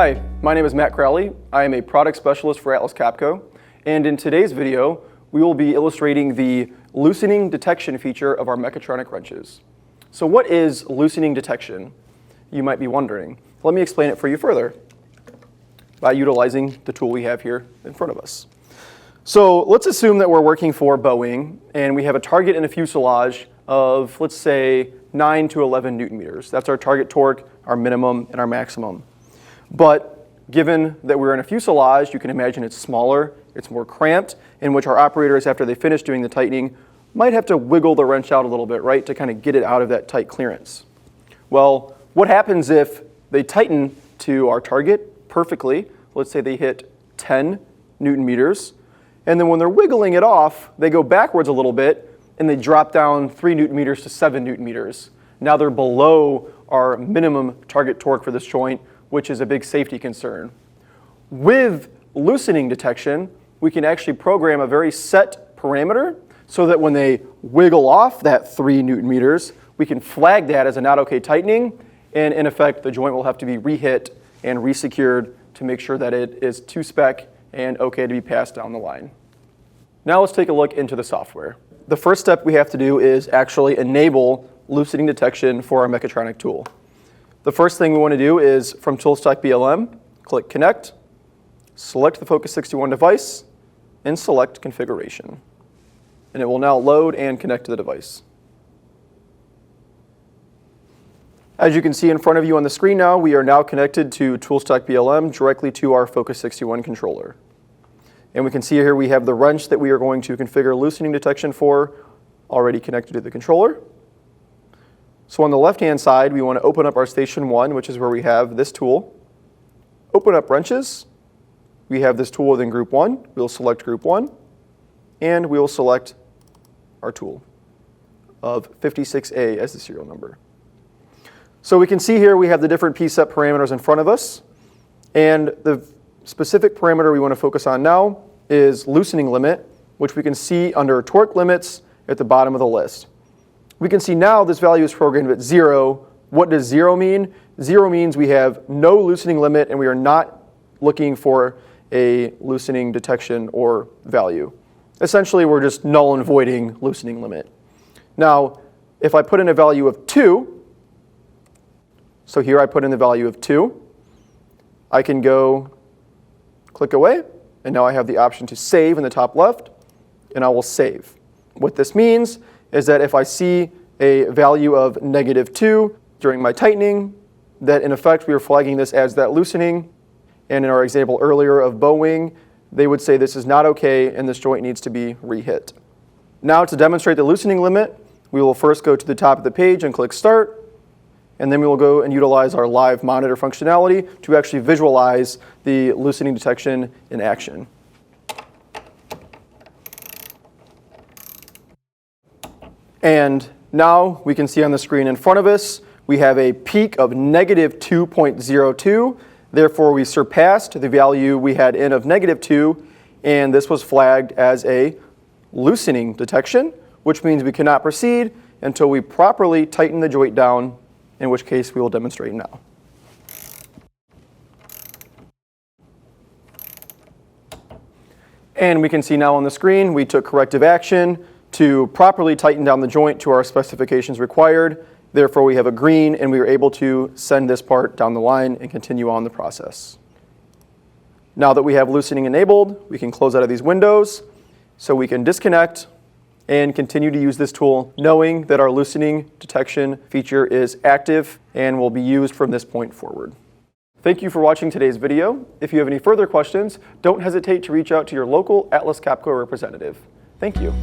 Hi, my name is Matt Crowley. I am a product specialist for Atlas Copco, and in today's video, we will be illustrating the loosening detection feature of our mechatronic wrenches. So what is loosening detection? You might be wondering. Let me explain it for you further by utilizing the tool we have here in front of us. So let's assume that we're working for Boeing and we have a target in a fuselage of, let's say, 9 to 11 Newton meters. That's our target torque, our minimum, and our maximum. But given that we're in a fuselage, you can imagine it's smaller, it's more cramped, in which our operators, after they finish doing the tightening, might have to wiggle the wrench out a little bit, right, to kind of get it out of that tight clearance. Well, what happens if they tighten to our target perfectly? Let's say they hit 10 Newton meters, and then when they're wiggling it off, they go backwards a little bit, and they drop down 3 Newton meters to 7 Newton meters. Now they're below our minimum target torque for this joint, which is a big safety concern. With loosening detection, we can actually program a very set parameter so that when they wiggle off that 3 Newton meters, we can flag that as a not okay tightening, and in effect, the joint will have to be re-hit and re-secured to make sure that it is to spec and okay to be passed down the line. Now let's take a look into the software. The first step we have to do is actually enable loosening detection for our mechatronic tool. The first thing we want to do is, from Toolstack BLM, click Connect, select the Focus 61 device, and select Configuration. And it will now load and connect to the device. As you can see in front of you on the screen now, we are now connected to Toolstack BLM directly to our Focus 61 controller. And we can see here we have the wrench that we are going to configure loosening detection for already connected to the controller. So on the left-hand side, we want to open up our Station 1, which is where we have this tool. Open up wrenches. We have this tool within Group 1. We'll select Group 1, and we will select our tool of 56A as the serial number. So we can see here we have the different P-set parameters in front of us, and the specific parameter we want to focus on now is loosening limit, which we can see under torque limits at the bottom of the list. We can see now this value is programmed at 0. What does 0 mean? 0 means we have no loosening limit and we are not looking for a loosening detection or value. Essentially, we're just null and voiding loosening limit. Now, if I put in a value of 2, so here I put in the value of 2, I can go click away, and now I have the option to save in the top left, and I will save. What this means is that if I see a value of -2 during my tightening, that in effect we are flagging this as that loosening. And in our example earlier of Boeing, they would say this is not okay and this joint needs to be re-hit. Now to demonstrate the loosening limit, we will first go to the top of the page and click Start, and then we will go and utilize our live monitor functionality to actually visualize the loosening detection in action. And now we can see on the screen in front of us, we have a peak of -2.02. Therefore, we surpassed the value we had in of -2, and this was flagged as a loosening detection, which means we cannot proceed until we properly tighten the joint down, in which case we will demonstrate now. And we can see now on the screen, we took corrective action to properly tighten down the joint to our specifications required. Therefore, we have a green, and we are able to send this part down the line and continue on the process. Now that we have loosening enabled, we can close out of these windows, so we can disconnect and continue to use this tool, knowing that our loosening detection feature is active and will be used from this point forward. Thank you for watching today's video. If you have any further questions, don't hesitate to reach out to your local Atlas Copco representative. Thank you.